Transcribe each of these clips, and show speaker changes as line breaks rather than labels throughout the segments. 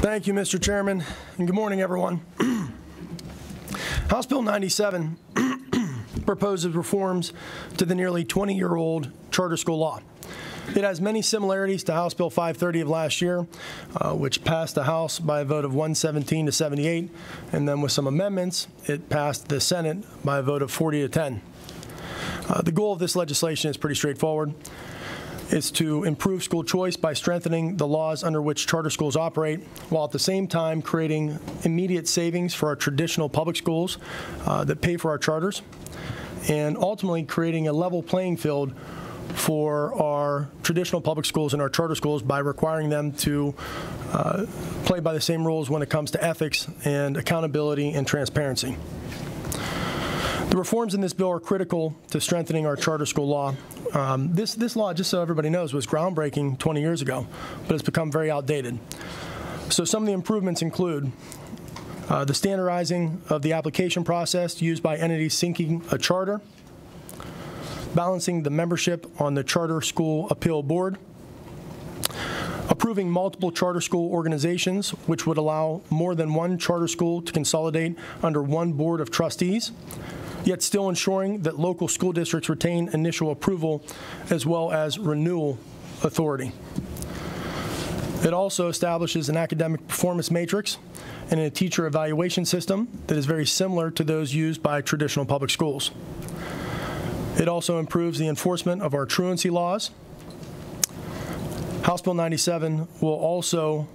Thank you, Mr. Chairman, and good morning, everyone. House Bill 97 proposes reforms to the nearly 20-year-old charter school law. It has many similarities to House Bill 530 of last year, which passed the House by a vote of 117 to 78, and then with some amendments, it passed the Senate by a vote of 40 to 10. The goal of this legislation is pretty straightforward. It's to improve school choice by strengthening the laws under which charter schools operate, while at the same time creating immediate savings for our traditional public schools that pay for our charters, and ultimately creating a level playing field for our traditional public schools and our charter schools by requiring them to play by the same rules when it comes to ethics and accountability and transparency. The reforms in this bill are critical to strengthening our charter school law. This law, just so everybody knows, was groundbreaking 20 years ago, but it's become very outdated. So some of the improvements include the standardizing of the application process used by entities seeking a charter, balancing the membership on the Charter School Appeal Board, approving multiple charter school organizations, which would allow more than one charter school to consolidate under one board of trustees, yet still ensuring that local school districts retain initial approval as well as renewal authority. It also establishes an academic performance matrix and a teacher evaluation system that is very similar to those used by traditional public schools. It also improves the enforcement of our truancy laws. House Bill 97 will also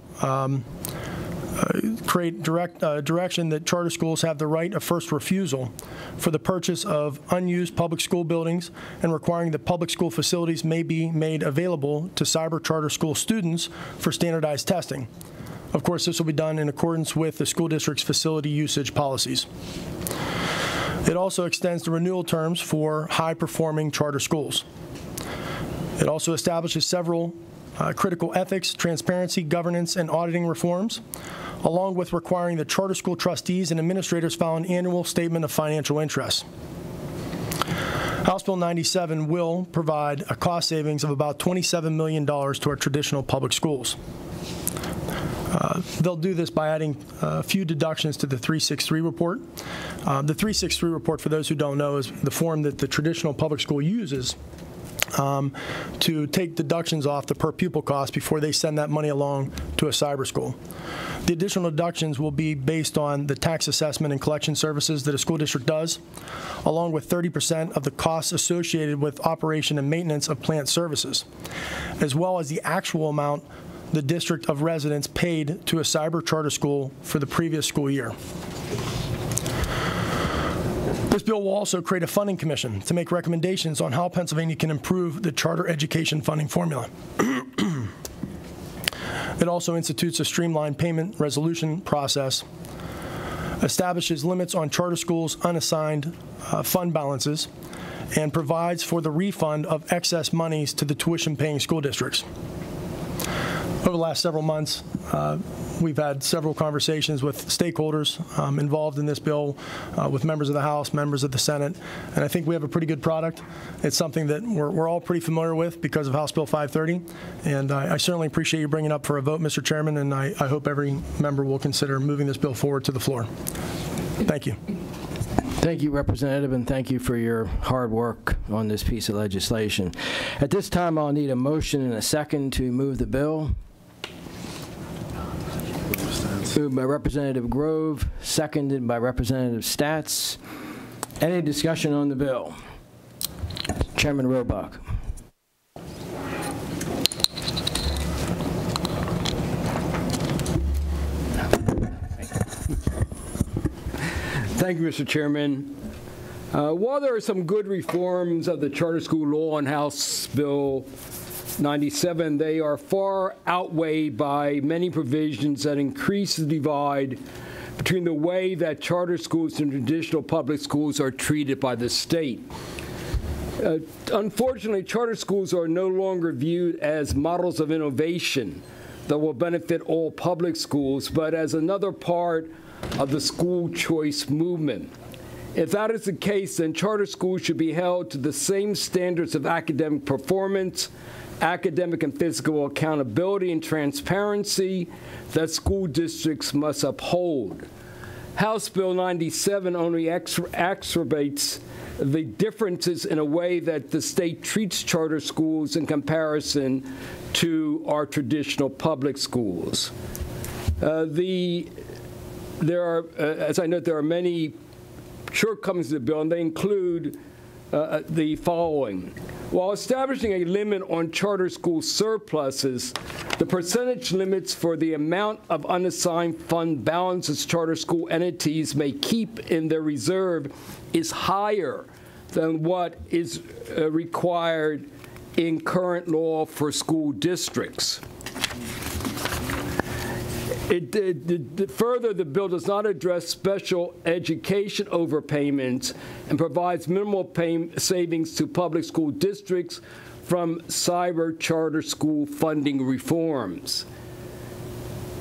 create direction that charter schools have the right of first refusal for the purchase of unused public school buildings, and requiring that public school facilities may be made available to cyber charter school students for standardized testing. Of course, this will be done in accordance with the school district's facility usage policies. It also extends the renewal terms for high-performing charter schools. It also establishes several critical ethics, transparency, governance, and auditing reforms, along with requiring that charter school trustees and administrators file an annual statement of financial interests. House Bill 97 will provide a cost savings of about $27 million to our traditional public schools. They'll do this by adding a few deductions to the 363 report. The 363 report, for those who don't know, is the form that the traditional public school uses to take deductions off the per pupil cost before they send that money along to a cyber school. The additional deductions will be based on the tax assessment and collection services that a school district does, along with 30% of the costs associated with operation and maintenance of plant services, as well as the actual amount the district of residents paid to a cyber charter school for the previous school year. This bill will also create a funding commission to make recommendations on how Pennsylvania can improve the charter education funding formula. It also institutes a streamlined payment resolution process, establishes limits on charter schools' unassigned fund balances, and provides for the refund of excess monies to the tuition-paying school districts. Over the last several months, we've had several conversations with stakeholders involved in this bill, with members of the House, members of the Senate, and I think we have a pretty good product. It's something that we're all pretty familiar with because of House Bill 530, and I certainly appreciate you bringing it up for a vote, Mr. Chairman, and I hope every member will consider moving this bill forward to the floor. Thank you.
Thank you, Representative, and thank you for your hard work on this piece of legislation. At this time, I'll need a motion and a second to move the bill. Moved by Representative Grove, seconded by Representative Stats. Any discussion on the bill? Chairman Roebuck.
Thank you, Mr. Chairman. While there are some good reforms of the charter school law in House Bill 97, they are far outweighed by many provisions that increase the divide between the way that charter schools and traditional public schools are treated by the state. Unfortunately, charter schools are no longer viewed as models of innovation that will benefit all public schools, but as another part of the school choice movement. If that is the case, then charter schools should be held to the same standards of academic performance, academic and physical accountability and transparency that school districts must uphold. House Bill 97 only exacerbates the differences in a way that the state treats charter schools in comparison to our traditional public schools. There are, as I note, there are many shortcomings of the bill, and they include the following. While establishing a limit on charter school surpluses, the percentage limits for the amount of unassigned fund balances charter school entities may keep in their reserve is higher than what is required in current law for school districts. Further, the bill does not address special education overpayments and provides minimal savings to public school districts from cyber charter school funding reforms.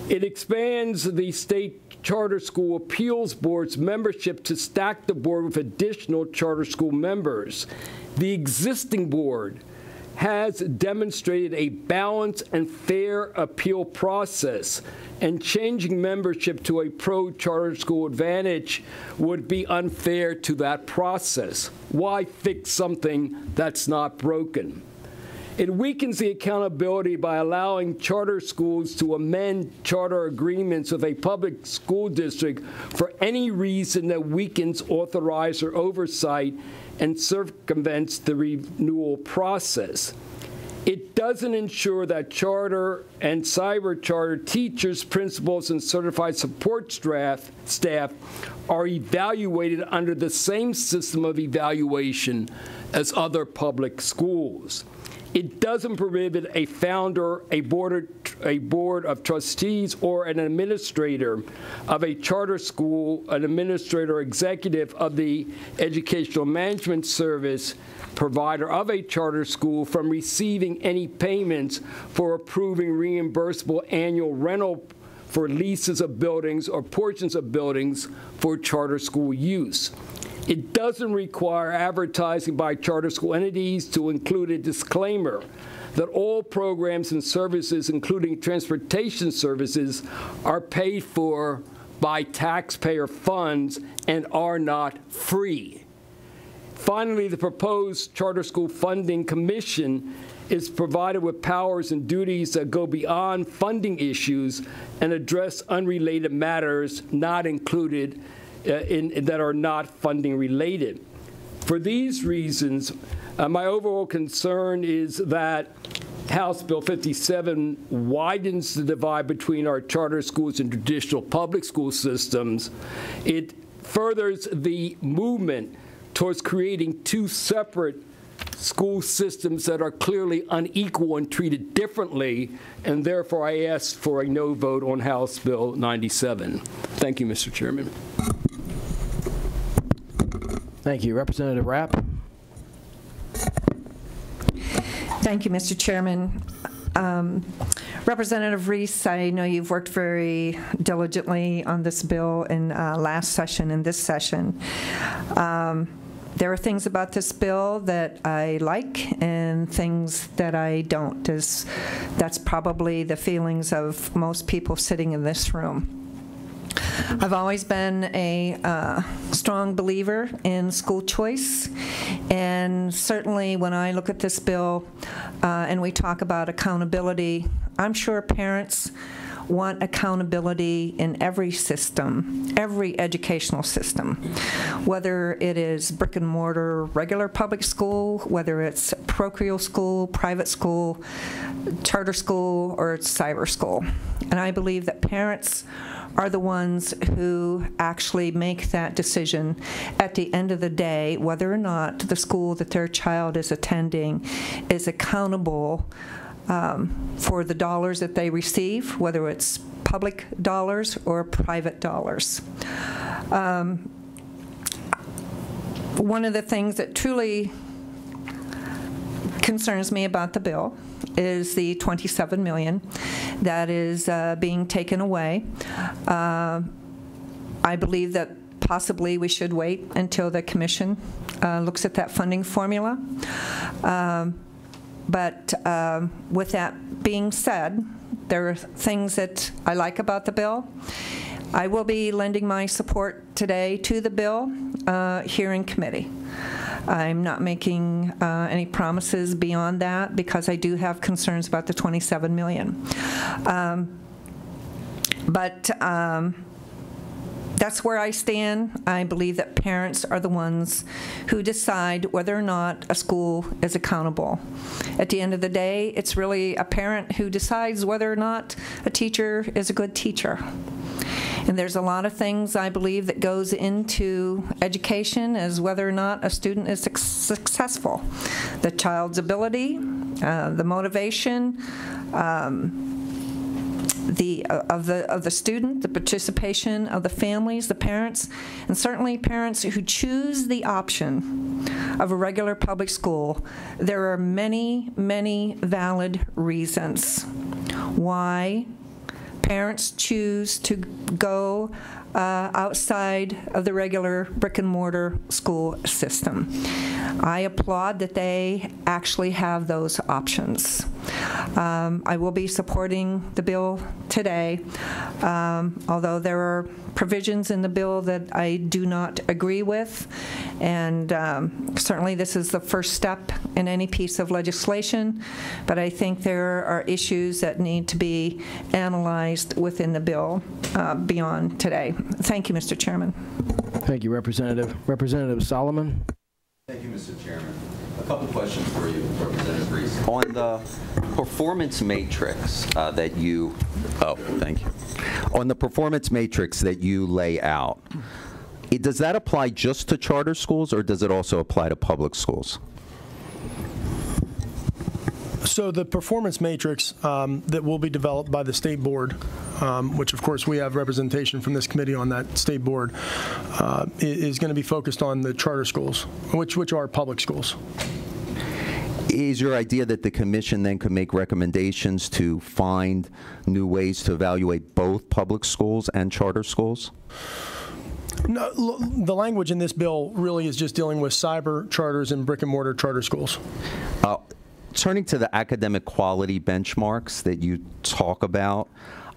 It expands the state charter school appeals board's membership to stack the board with additional charter school members. The existing board has demonstrated a balanced and fair appeal process, and changing membership to a pro-charter school advantage would be unfair to that process. Why fix something that's not broken? It weakens the accountability by allowing charter schools to amend charter agreements with a public school district for any reason that weakens authorizer oversight and circumvents the renewal process. It doesn't ensure that charter and cyber charter teachers, principals, and certified support staff are evaluated under the same system of evaluation as other public schools. It doesn't prohibit a founder, a board of trustees, or an administrator of a charter school, an administrator or executive of the educational management service provider of a charter school from receiving any payments for approving reimbursable annual rental for leases of buildings or portions of buildings for charter school use. It doesn't require advertising by charter school entities to include a disclaimer that all programs and services, including transportation services, are paid for by taxpayer funds and are not free. Finally, the proposed Charter School Funding Commission is provided with powers and duties that go beyond funding issues and address unrelated matters not included that are not funding related. For these reasons, my overall concern is that House Bill 57 widens the divide between our charter schools and traditional public school systems. It furthers the movement towards creating two separate school systems that are clearly unequal and treated differently, and therefore I ask for a no vote on House Bill 97. Thank you, Mr. Chairman.
Thank you. Representative Rapp.
Thank you, Mr. Chairman. Representative Reese, I know you've worked very diligently on this bill in last session and this session. There are things about this bill that I like and things that I don't. That's probably the feelings of most people sitting in this room. I've always been a strong believer in school choice, and certainly when I look at this bill and we talk about accountability, I'm sure parents want accountability in every system, every educational system, whether it is brick and mortar, regular public school, whether it's parochial school, private school, charter school, or it's cyber school. And I believe that parents are the ones who actually make that decision at the end of the day, whether or not the school that their child is attending is accountable for the dollars that they receive, whether it's public dollars or private dollars. One of the things that truly concerns me about the bill is the $27 million that is being taken away. I believe that possibly we should wait until the commission looks at that funding formula. But with that being said, there are things that I like about the bill. I will be lending my support today to the bill here in committee. I'm not making any promises beyond that because I do have concerns about the $27 million. But that's where I stand. I believe that parents are the ones who decide whether or not a school is accountable. At the end of the day, it's really a parent who decides whether or not a teacher is a good teacher. And there's a lot of things, I believe, that goes into education as whether or not a student is successful. The child's ability, the motivation, of the student, the participation of the families, the parents, and certainly parents who choose the option of a regular public school. There are many, many valid reasons why parents choose to go outside of the regular brick-and-mortar school system. I applaud that they actually have those options. I will be supporting the bill today, although there are provisions in the bill that I do not agree with, and certainly this is the first step in any piece of legislation, but I think there are issues that need to be analyzed within the bill beyond today. Thank you, Mr. Chairman.
Thank you, Representative. Representative Solomon.
Thank you, Mr. Chairman. A couple questions for you, Representative Reese. On the performance matrix that you, thank you. On the performance matrix that you lay out, does that apply just to charter schools, or does it also apply to public schools?
So the performance matrix that will be developed by the state board, which of course we have representation from this committee on that state board, is going to be focused on the charter schools, which are public schools.
Is your idea that the commission then could make recommendations to find new ways to evaluate both public schools and charter schools?
No, the language in this bill really is just dealing with cyber charters and brick-and-mortar charter schools.
Turning to the academic quality benchmarks that you talk about,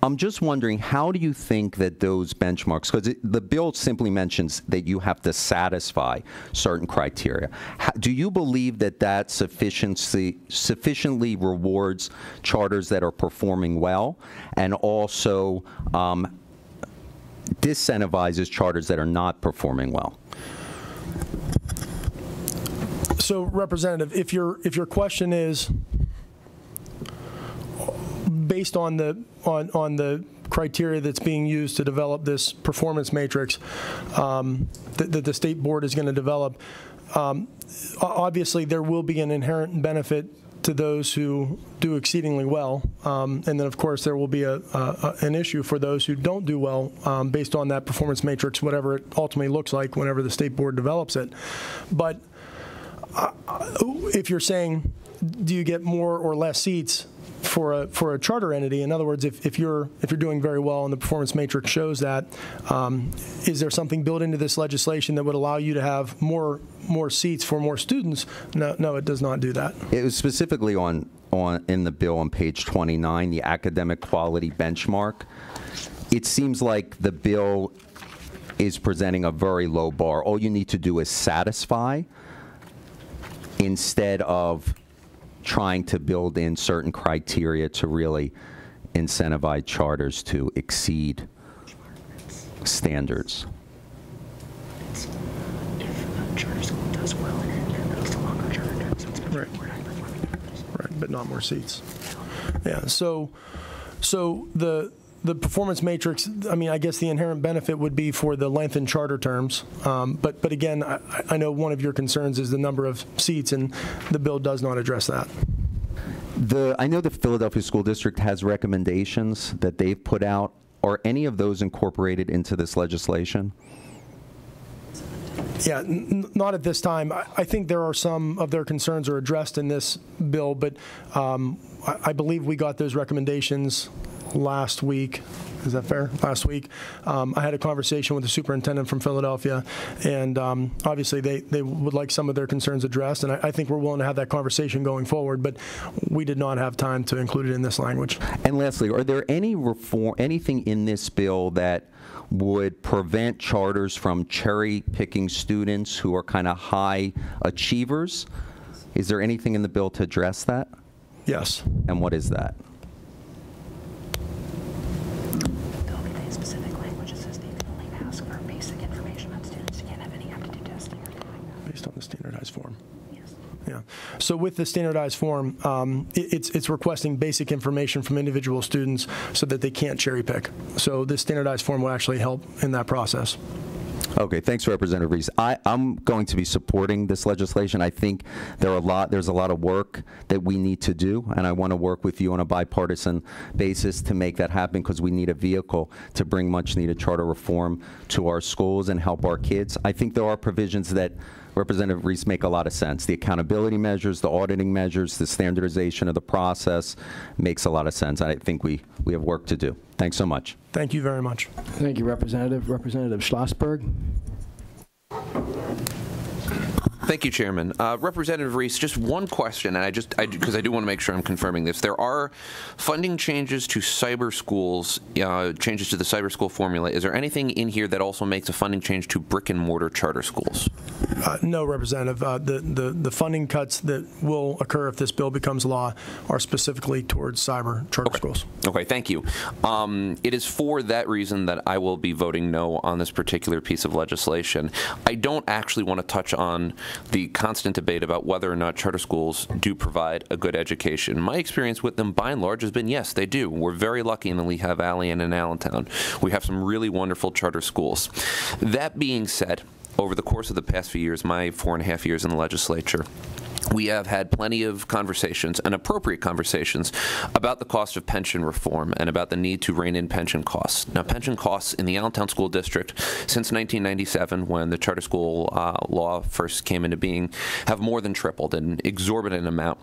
I'm just wondering, how do you think that those benchmarks, because the bill simply mentions that you have to satisfy certain criteria. Do you believe that that sufficiently rewards charters that are performing well and also disincentivizes charters that are not performing well?
So, Representative, if your question is based on the criteria that's being used to develop this performance matrix that the state board is going to develop, obviously there will be an inherent benefit to those who do exceedingly well, and then of course there will be an issue for those who don't do well based on that performance matrix, whatever it ultimately looks like whenever the state board develops it. But if you're saying, do you get more or less seats for a charter entity? In other words, if you're doing very well and the performance matrix shows that, is there something built into this legislation that would allow you to have more seats for more students? No, it does not do that.
It was specifically in the bill on page 29, the academic quality benchmark. It seems like the bill is presenting a very low bar. All you need to do is satisfy, instead of trying to build in certain criteria to really incentivize charters to exceed standards.
If a charter school does well and it goes to longer charter terms, it's
Right. Right, but not more seats. Yeah, so the performance matrix, I mean, I guess the inherent benefit would be for the lengthened charter terms. But again, I know one of your concerns is the number of seats, and the bill does not address that.
I know the Philadelphia School District has recommendations that they've put out. Are any of those incorporated into this legislation?
Yeah, not at this time. I think there are some of their concerns are addressed in this bill, but I believe we got those recommendations last week. Is that fair? Last week. I had a conversation with the superintendent from Philadelphia, and obviously they would like some of their concerns addressed, and I think we're willing to have that conversation going forward, but we did not have time to include it in this language.
And lastly, are there anything in this bill that would prevent charters from cherry-picking students who are kind of high achievers? Is there anything in the bill to address that?
Yes.
And what is that?
There'll be the specific language that says they can only ask for basic information on students. You can't have any aptitude testing or anything like that.
Based on the standardized form.
Yes.
Yeah. So with the standardized form, it's requesting basic information from individual students so that they can't cherry pick. So this standardized form will actually help in that process.
Okay, thanks, Representative Reese. I'm going to be supporting this legislation. I think there's a lot of work that we need to do, and I want to work with you on a bipartisan basis to make that happen, because we need a vehicle to bring much-needed charter reform to our schools and help our kids. I think there are provisions that Representative Reese make a lot of sense. The accountability measures, the auditing measures, the standardization of the process makes a lot of sense. I think we have work to do. Thanks so much.
Thank you very much.
Thank you, Representative. Representative Schlossberg.
Thank you, Chairman. Representative Reese, just one question, and because I do want to make sure I'm confirming this. There are funding changes to cyber schools, changes to the cyber school formula. Is there anything in here that also makes a funding change to brick and mortar charter schools?
No, Representative. The funding cuts that will occur if this bill becomes law are specifically towards cyber charter schools.
Okay, thank you. It is for that reason that I will be voting no on this particular piece of legislation. I don't actually want to touch on the constant debate about whether or not charter schools do provide a good education. My experience with them, by and large, has been yes, they do. We're very lucky in the Lehigh Valley and in Allentown. We have some really wonderful charter schools. That being said, over the course of the past few years, my 4.5 years in the legislature, we have had plenty of conversations, and appropriate conversations, about the cost of pension reform and about the need to rein in pension costs. Now, pension costs in the Allentown School District since 1997, when the charter school law first came into being, have more than tripled, an exorbitant amount.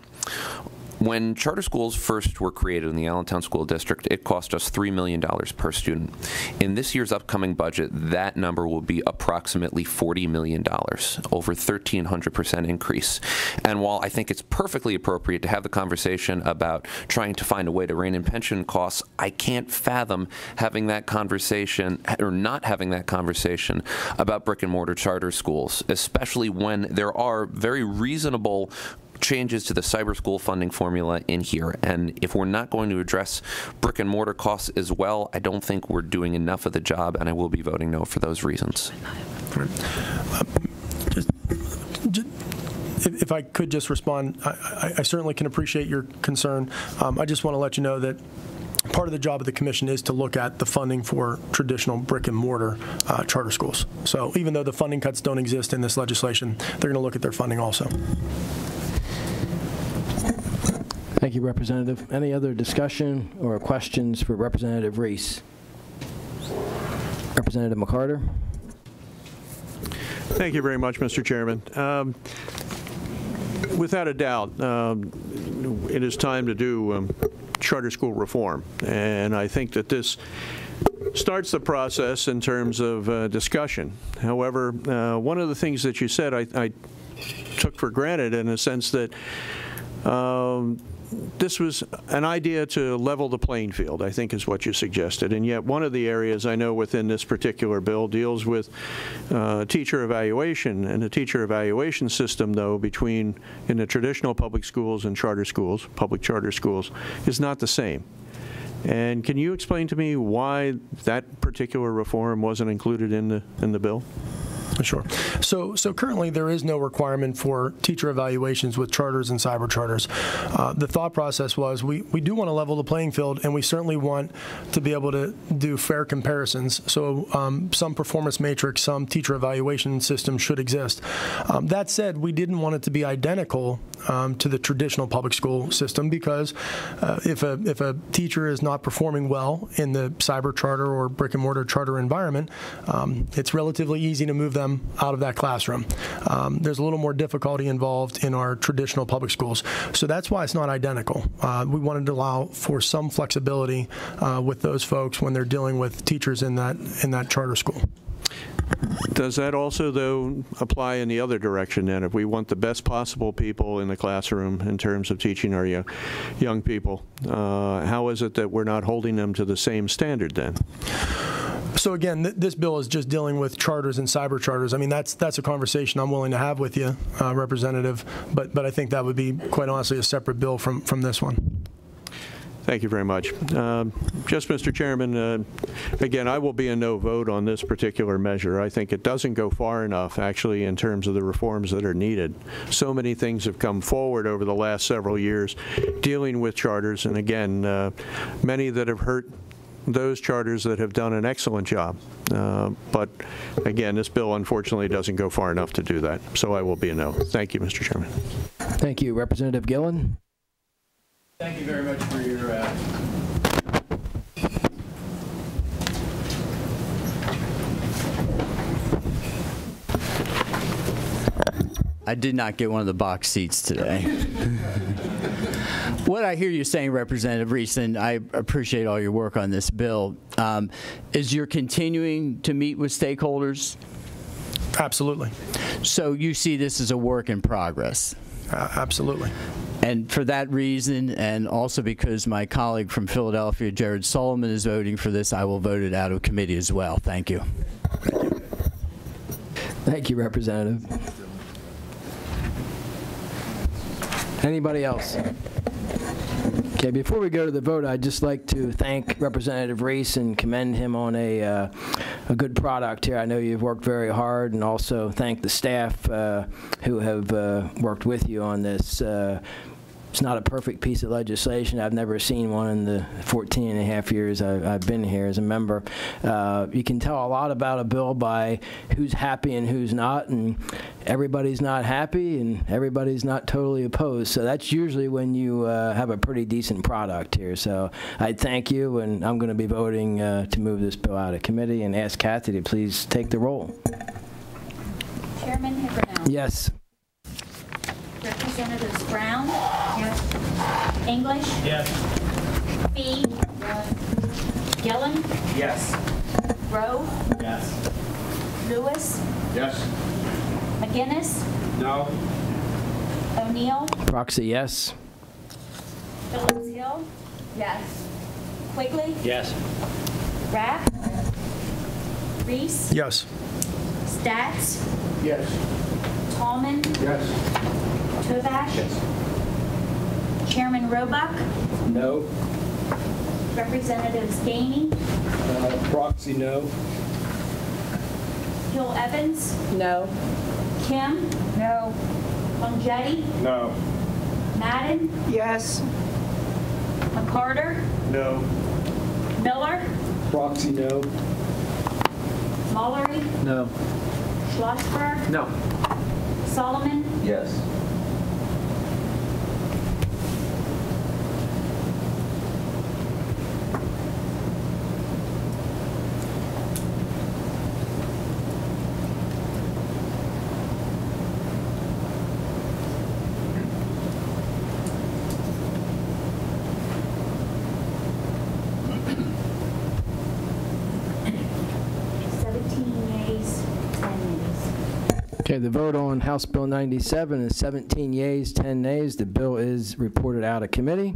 When charter schools first were created in the Allentown School District, it cost us $3 million per student. In this year's upcoming budget, that number will be approximately $40 million, over 1,300% increase. And while I think it's perfectly appropriate to have the conversation about trying to find a way to rein in pension costs, I can't fathom having that conversation, or not having that conversation, about brick and mortar charter schools, especially when there are very reasonable changes to the cyber school funding formula in here. And if we're not going to address brick and mortar costs as well, I don't think we're doing enough of the job, and I will be voting no for those reasons.
If I could just respond, I certainly can appreciate your concern. I just want to let you know that part of the job of the commission is to look at the funding for traditional brick and mortar charter schools. So even though the funding cuts don't exist in this legislation, they're going to look at their funding also.
Thank you, Representative. Any other discussion or questions for Representative Reese? Representative McCarter.
Thank you very much, Mr. Chairman. Without a doubt, it is time to do charter school reform, and I think that this starts the process in terms of discussion. However, one of the things that you said I took for granted, in a sense that this was an idea to level the playing field, I think is what you suggested. And yet one of the areas I know within this particular bill deals with teacher evaluation. And the teacher evaluation system, though, in the traditional public schools and charter schools, public charter schools, is not the same. And can you explain to me why that particular reform wasn't included in the bill?
Sure. So currently there is no requirement for teacher evaluations with charters and cyber charters. The thought process was we do want to level the playing field, and we certainly want to be able to do fair comparisons. So some performance matrix, some teacher evaluation system should exist. That said, we didn't want it to be identical to the traditional public school system, because if a teacher is not performing well in the cyber charter or brick and mortar charter environment, it's relatively easy to move them out of that classroom. There's a little more difficulty involved in our traditional public schools. So that's why it's not identical. We wanted to allow for some flexibility with those folks when they're dealing with teachers in that charter school.
Does that also, though, apply in the other direction then? If we want the best possible people in the classroom in terms of teaching our young people, how is it that we're not holding them to the same standard then?
So again, this bill is just dealing with charters and cyber charters. I mean, that's a conversation I'm willing to have with you, Representative, but I think that would be, quite honestly, a separate bill from this one.
Thank you very much. Just, Mr. Chairman, again, I will be a no vote on this particular measure. I think it doesn't go far enough, actually, in terms of the reforms that are needed. So many things have come forward over the last several years dealing with charters, and again, many that have hurt those charters that have done an excellent job. But again, this bill unfortunately doesn't go far enough to do that. So I will be a no. Thank you, Mr. Chairman.
Thank you. Representative Gillen.
Thank you very much for your I did not get one of the box seats today. What I hear you saying, Representative Reese, and I appreciate all your work on this bill, is you're continuing to meet with stakeholders?
Absolutely.
So you see this as a work in progress?
Absolutely.
And for that reason, and also because my colleague from Philadelphia, Jared Solomon, is voting for this, I will vote it out of committee as well. Thank you.
Thank you, Representative. Anybody else? Okay, before we go to the vote, I'd just like to thank Representative Reese and commend him on a good product here. I know you've worked very hard, and also thank the staff who have worked with you on this. It's not a perfect piece of legislation. I've never seen one in the 14 and a half years I've been here as a member. You can tell a lot about a bill by who's happy and who's not, and everybody's not happy and everybody's not totally opposed. So that's usually when you have a pretty decent product here. So I thank you, and I'm going to be voting to move this bill out of committee and ask Kathy to please take the roll.
Chairman Hickernow.
Yes.
Representatives Brown. Yes. English. Yes. Fee. Yes. Gillen.
Yes.
Grove.
Yes.
Lewis.
Yes.
McGinnis.
No.
O'Neill.
Proxy, yes.
Phillips Hill. Yes. Quigley.
Yes.
Rapp. Reese.
Yes.
Stats.
Yes.
Tallman.
Yes.
Tovash.
Yes.
Chairman Roebuck.
No.
Representatives Gainey.
Proxy, no.
Hill Evans.
No.
Kim.
No.
Longjetti.
No.
Madden.
Yes.
McCarter.
No.
Miller.
Proxy, no.
Mullery.
No.
Schlossberg.
No.
Solomon.
Yes.
Okay, the vote on House Bill 97 is 17 yeas, 10 nays. The bill is reported out of committee.